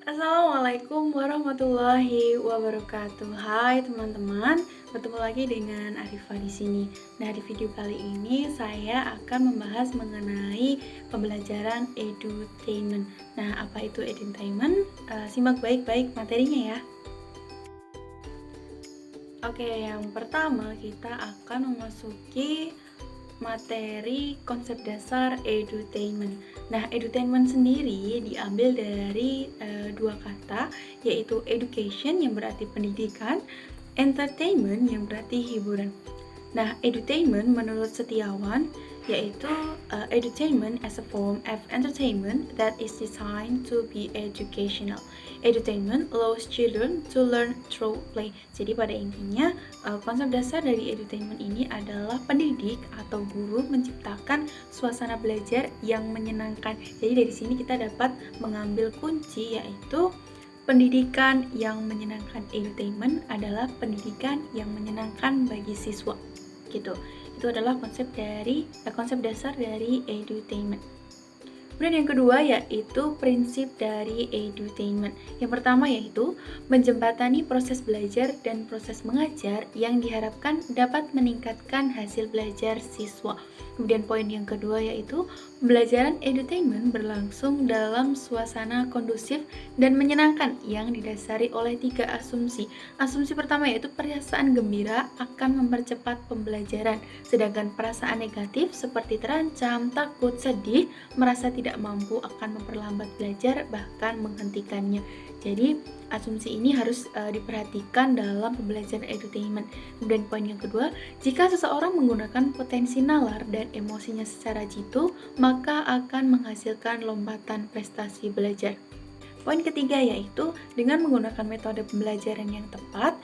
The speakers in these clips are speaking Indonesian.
Assalamualaikum warahmatullahi wabarakatuh. Hai teman-teman, bertemu lagi dengan Arifah di sini. Nah, di video kali ini saya akan membahas mengenai pembelajaran edutainment. Nah, apa itu edutainment? Simak baik-baik materinya ya. Oke, yang pertama kita akan memasuki materi konsep dasar edutainment. Nah, edutainment sendiri diambil dari dua kata, yaitu education yang berarti pendidikan, entertainment yang berarti hiburan. Nah, edutainment menurut Setiawan yaitu edutainment as a form of entertainment that is designed to be educational. Edutainment allows children to learn through play. Jadi pada intinya konsep dasar dari edutainment ini adalah pendidik atau guru menciptakan suasana belajar yang menyenangkan. Jadi dari sini kita dapat mengambil kunci yaitu pendidikan yang menyenangkan. Edutainment adalah pendidikan yang menyenangkan bagi siswa. Gitu. Itu adalah konsep dasar dari edutainment. Kemudian yang kedua yaitu prinsip dari edutainment. Yang pertama yaitu menjembatani proses belajar dan proses mengajar yang diharapkan dapat meningkatkan hasil belajar siswa. Kemudian poin yang kedua yaitu pembelajaran edutainment berlangsung dalam suasana kondusif dan menyenangkan yang didasari oleh 3 asumsi. Asumsi pertama yaitu perasaan gembira akan mempercepat pembelajaran, sedangkan perasaan negatif seperti terancam, takut, sedih, merasa tidak mampu akan memperlambat belajar bahkan menghentikannya. Jadi asumsi ini harus diperhatikan dalam pembelajaran edutainment. Kemudian poin yang kedua, jika seseorang menggunakan potensi nalar dan emosinya secara jitu, maka akan menghasilkan lompatan prestasi belajar. Poin ketiga yaitu dengan menggunakan metode pembelajaran yang tepat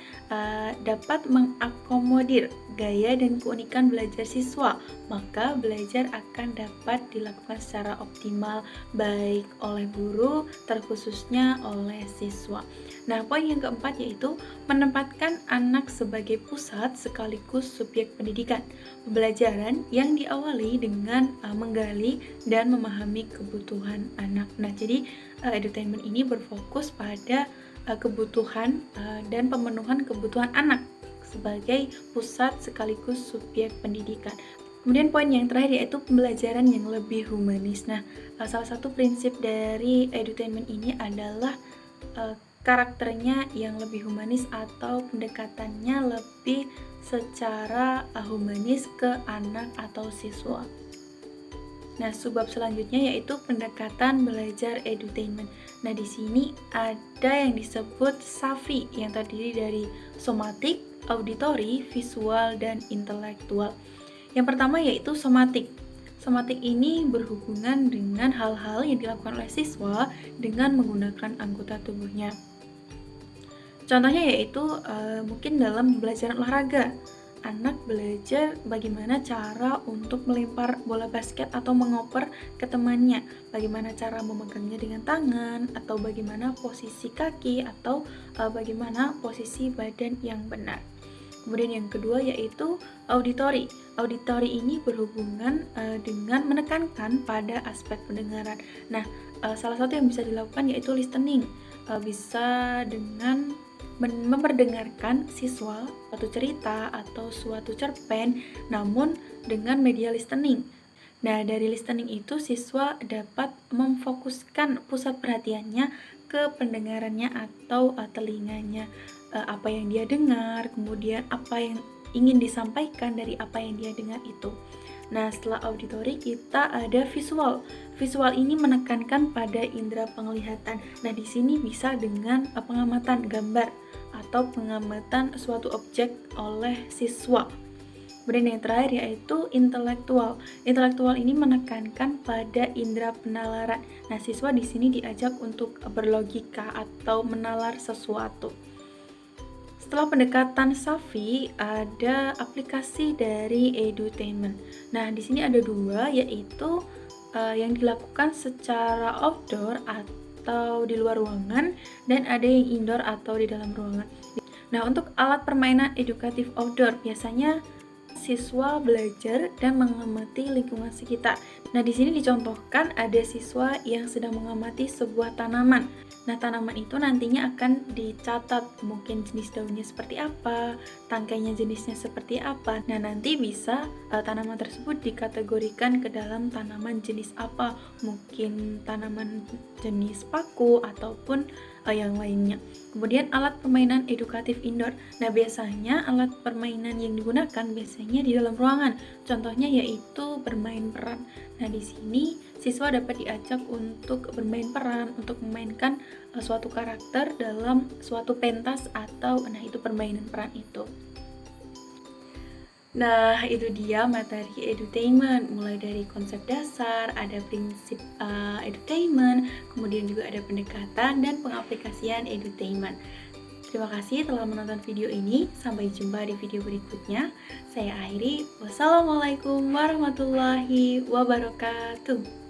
dapat mengakomodir gaya dan keunikan belajar siswa, maka belajar akan dapat dilakukan secara optimal baik oleh guru terkhususnya oleh siswa. Nah, poin yang keempat yaitu menempatkan anak sebagai pusat sekaligus subjek pendidikan. Pembelajaran yang diawali dengan menggali dan memahami kebutuhan anak. Nah, jadi edutainment ini berfokus pada kebutuhan dan pemenuhan kebutuhan anak sebagai pusat sekaligus subjek pendidikan. Kemudian poin yang terakhir yaitu pembelajaran yang lebih humanis. Nah, salah satu prinsip dari edutainment ini adalah karakternya yang lebih humanis atau pendekatannya lebih secara humanis ke anak atau siswa. Nah, subbab selanjutnya yaitu pendekatan belajar edutainment. Nah, di sini ada yang disebut SAVI yang terdiri dari somatik, auditory, visual, dan intelektual. Yang pertama yaitu somatik. Somatik ini berhubungan dengan hal-hal yang dilakukan oleh siswa dengan menggunakan anggota tubuhnya. Contohnya yaitu mungkin dalam pembelajaran olahraga. Anak belajar bagaimana cara untuk melempar bola basket atau mengoper ke temannya, bagaimana cara memegangnya dengan tangan, atau bagaimana posisi kaki, atau bagaimana posisi badan yang benar. Kemudian yang kedua yaitu auditory. Auditory ini berhubungan dengan menekankan pada aspek pendengaran. Nah, salah satu yang bisa dilakukan yaitu listening. Bisa dengan memperdengarkan siswa suatu cerita atau suatu cerpen, namun dengan media listening. Nah, dari listening itu siswa dapat memfokuskan pusat perhatiannya ke pendengarannya atau telinganya, apa yang dia dengar, kemudian apa yang ingin disampaikan dari apa yang dia dengar itu. Nah, setelah auditory kita ada visual. Visual ini menekankan pada indera penglihatan. Nah, di sini bisa dengan pengamatan gambar atau pengamatan suatu objek oleh siswa. Kemudian yang terakhir yaitu intelektual. Intelektual ini menekankan pada indera penalaran. Nah, siswa di sini diajak untuk berlogika atau menalar sesuatu. Setelah pendekatan SAVI, ada aplikasi dari edutainment. Nah, di sini ada dua, yaitu yang dilakukan secara outdoor atau di luar ruangan, dan ada yang indoor atau di dalam ruangan. Nah, untuk alat permainan edukatif outdoor, biasanya siswa belajar dan mengamati lingkungan sekitar. Nah, di sini dicontohkan ada siswa yang sedang mengamati sebuah tanaman. Nah, tanaman itu nantinya akan dicatat, mungkin jenis daunnya seperti apa, tangkainya jenisnya seperti apa. Nah, nanti bisa tanaman tersebut dikategorikan ke dalam tanaman jenis apa, mungkin tanaman jenis paku ataupun yang lainnya. Kemudian alat permainan edukatif indoor. Nah, biasanya alat permainan yang digunakan biasanya di dalam ruangan. Contohnya yaitu bermain peran. Nah, di sini siswa dapat diajak untuk bermain peran, untuk memainkan suatu karakter dalam suatu pentas atau itu permainan peran itu. Nah, itu dia materi edutainment, mulai dari konsep dasar, ada prinsip edutainment, kemudian juga ada pendekatan dan pengaplikasian edutainment. Terima kasih telah menonton video ini, sampai jumpa di video berikutnya. Saya akhiri, wassalamualaikum warahmatullahi wabarakatuh.